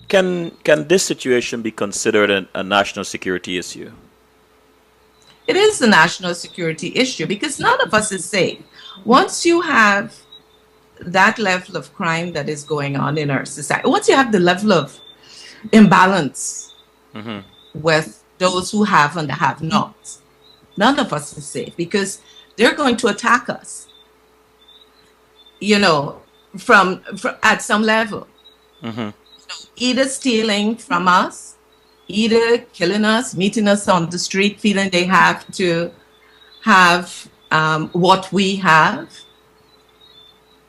Can this situation be considered a national security issue? It is a national security issue because none of us is safe. Once you have that level of crime that is going on in our society, once you have the level of imbalance with those who have and the have not, none of us is safe because they're going to attack us, you know, from at some level. Either stealing from us, either killing us, meeting us on the street, feeling they have to have what we have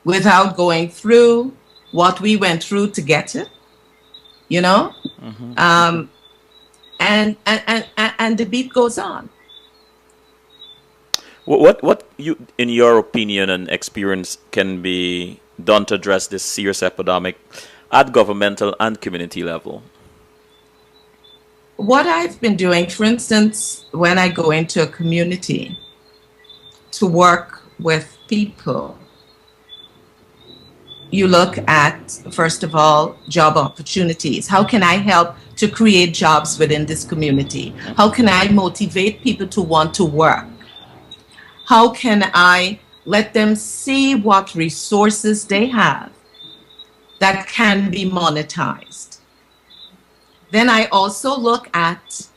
without going through what we went through to get it, you know? And the beat goes on. What you, in your opinion and experience, can be done to address this serious epidemic at governmental and community level? What I've been doing, for instance, when I go into a community to work with people, you look at, first of all, job opportunities. How can I help to create jobs within this community? How can I motivate people to want to work? How can I let them see what resources they have that can be monetized? Then I also look at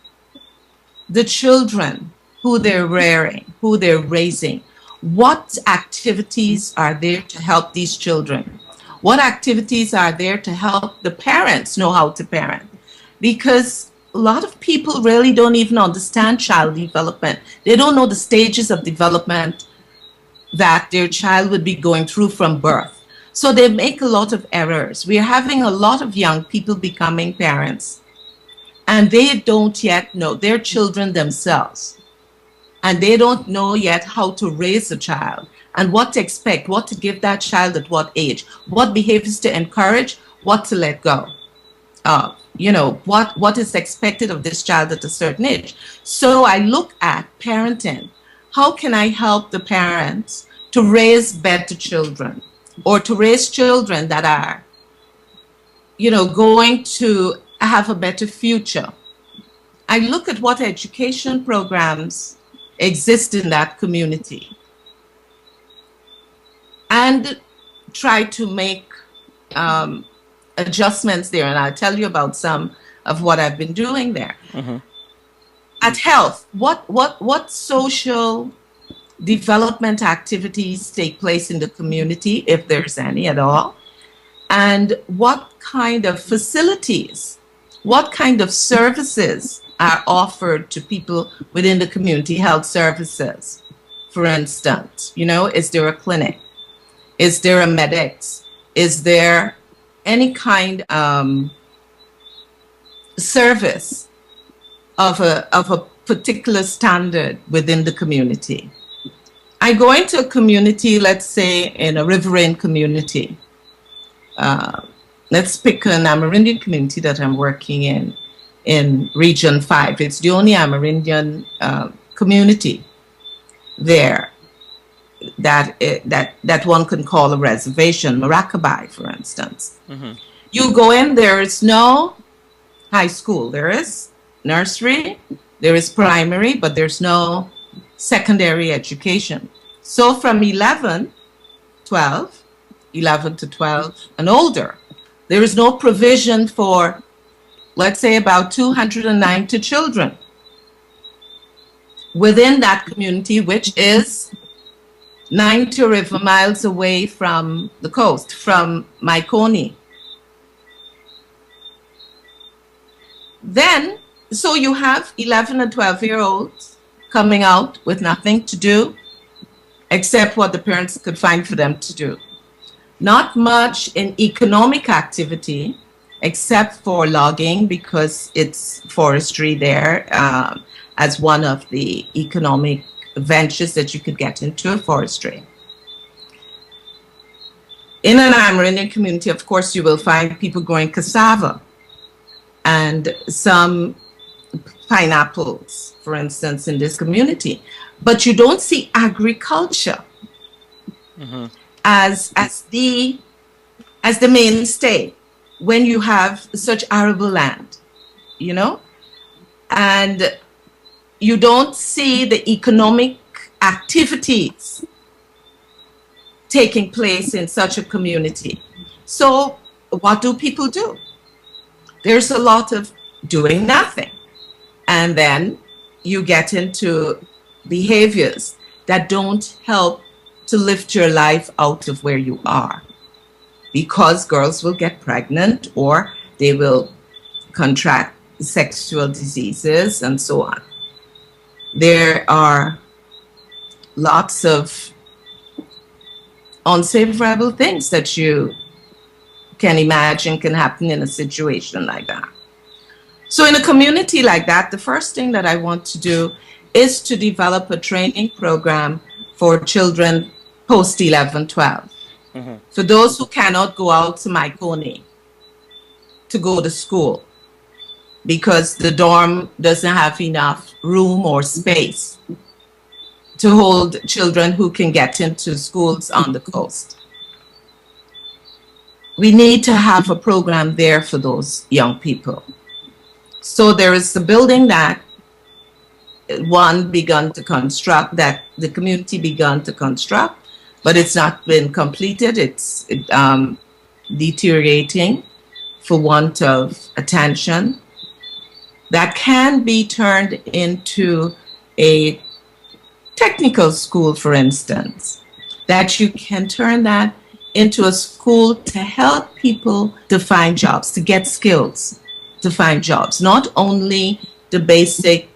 the children, who they're rearing, who they're raising. What activities are there to help these children? What activities are there to help the parents know how to parent? Because a lot of people really don't even understand child development. They don't know the stages of development that their child would be going through from birth. So they make a lot of errors. We're having a lot of young people becoming parents, and they don't yet know their children themselves. And they don't know yet how to raise a child and what to expect, what to give that child at what age, what behaviors to encourage, what to let go. You know, what is expected of this child at a certain age. So I look at parenting. How can I help the parents to raise better children, or to raise children that are, you know, going to have a better future? I look at what education programs exist in that community and try to make adjustments there. And I'll tell you about some of what I've been doing there. At health, what social development activities take place in the community, if there's any at all, and what kind of facilities, what kind of services are offered to people within the community, health services, for instance. You know, is there a clinic? Is there a medics? Is there any kind of service of a particular standard within the community? I go into a community, let's say in a riverine community. Let's pick an Amerindian community that I'm working in Region 5. It's the only Amerindian community there that one can call a reservation, Maracaibo, for instance. You go in, there is no high school. There is nursery, there is primary, but there's no secondary education. So from 11 to 12 and older, there is no provision for, let's say, about 290 children. within that community, which is 90 river miles away from the coast, from Maikoni. Then, so you have 11 and 12-year-olds coming out with nothing to do except what the parents could find for them to do. Not much in economic activity, except for logging, because it's forestry there as one of the economic ventures that you could get into, forestry. In an Amerindian community, of course, you will find people growing cassava and some pineapples, for instance, in this community. But you don't see agriculture as the mainstay when you have such arable land, you know? And you don't see the economic activities taking place in such a community. So what do people do? There's a lot of doing nothing. And then you get into behaviors that don't help to lift your life out of where you are, because girls will get pregnant or they will contract sexual diseases and so on. There are lots of unfavorable things that you can imagine can happen in a situation like that. So in a community like that, the first thing that I want to do is to develop a training program for children post 11, 12. For those who cannot go out to Maikoni to go to school because the dorm doesn't have enough room or space to hold children who can get into schools on the coast. We need to have a program there for those young people. So there is a building that one begun to construct, that the community begun to construct, but it's not been completed. It's deteriorating for want of attention. That can be turned into a technical school, for instance, that you can turn that into a school to help people to find jobs, to get skills, to find jobs, not only the basic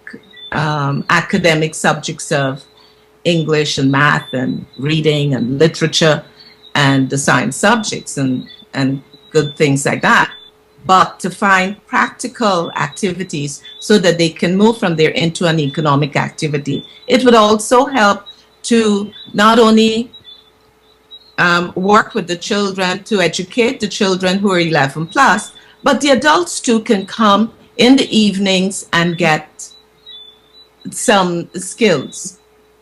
academic subjects of English and math and reading and literature and the science subjects and good things like that, but to find practical activities so that they can move from there into an economic activity. It would also help to not only work with the children, to educate the children who are 11 plus, but the adults too can come in the evenings and get some skills,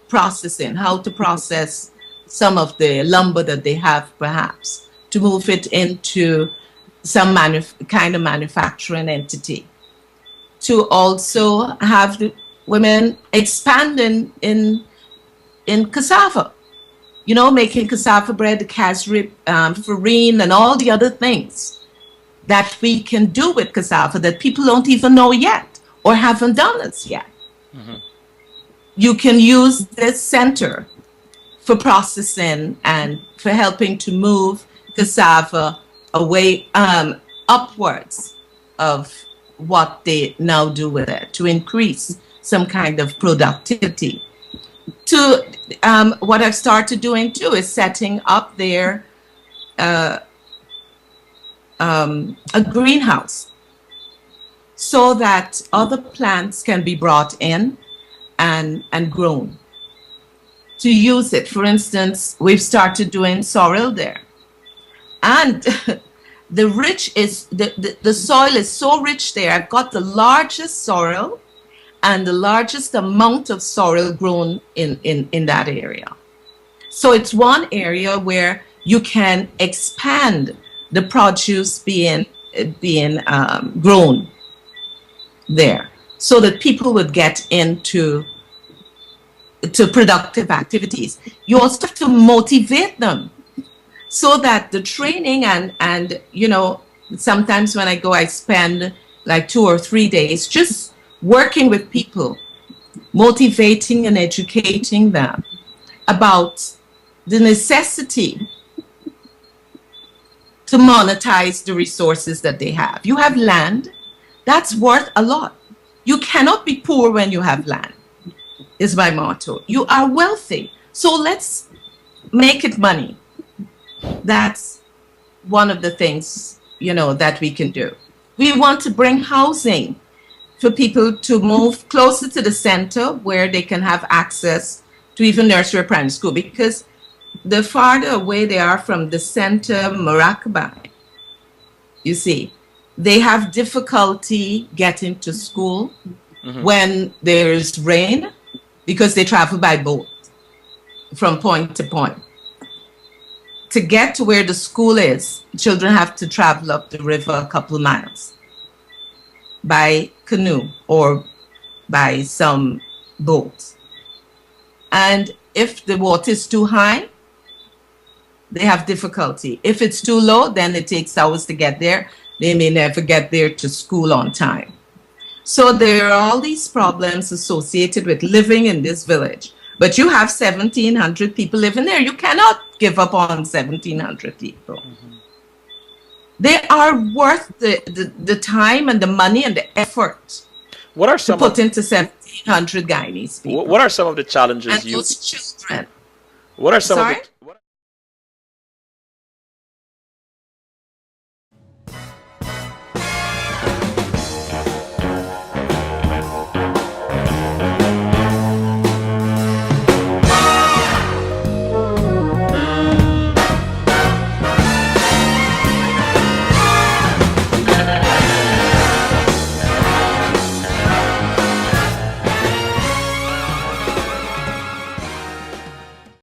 processing, how to process some of the lumber that they have, perhaps, to move it into some kind of manufacturing entity. To also have the women expanding in cassava, you know, making cassava bread, the casrib, farine, and all the other things that we can do with cassava that people don't even know yet or haven't done it yet. You can use this center for processing and for helping to move cassava away, upwards of what they now do with it, to increase some kind of productivity. To what I've started doing too is setting up there a greenhouse so that other plants can be brought in and grown to use it. For instance, we've started doing sorrel there, and the soil is so rich there. I've got the largest sorrel and the largest amount of sorrel grown in that area. So it's one area where you can expand the produce being grown there, so that people would get into productive activities. You also have to motivate them so that the training and you know, sometimes when I go, I spend like 2 or 3 days just working with people motivating and educating them about the necessity to monetize the resources that they have. You have land, that's worth a lot. You cannot be poor when you have land, is my motto. You are wealthy, so let's make it money. That's one of the things, you know, that we can do. We want to bring housing for people to move closer to the center where they can have access to even nursery or primary school, because the farther away they are from the center, Morakabai, you see, they have difficulty getting to school when there's rain because they travel by boat from point to point. To get to where the school is, children have to travel up the river a couple of miles by canoe or by some boats. And if the water is too high, they have difficulty. If it's too low, then it takes hours to get there. They may never get there to school on time. So there are all these problems associated with living in this village. But you have 1,700 people living there. You cannot give up on 1,700 people. They are worth the time and the money and the effort What are to some put of, into 1,700 Guyanese people. what are some of the challenges And you those children. what are some of Sorry? the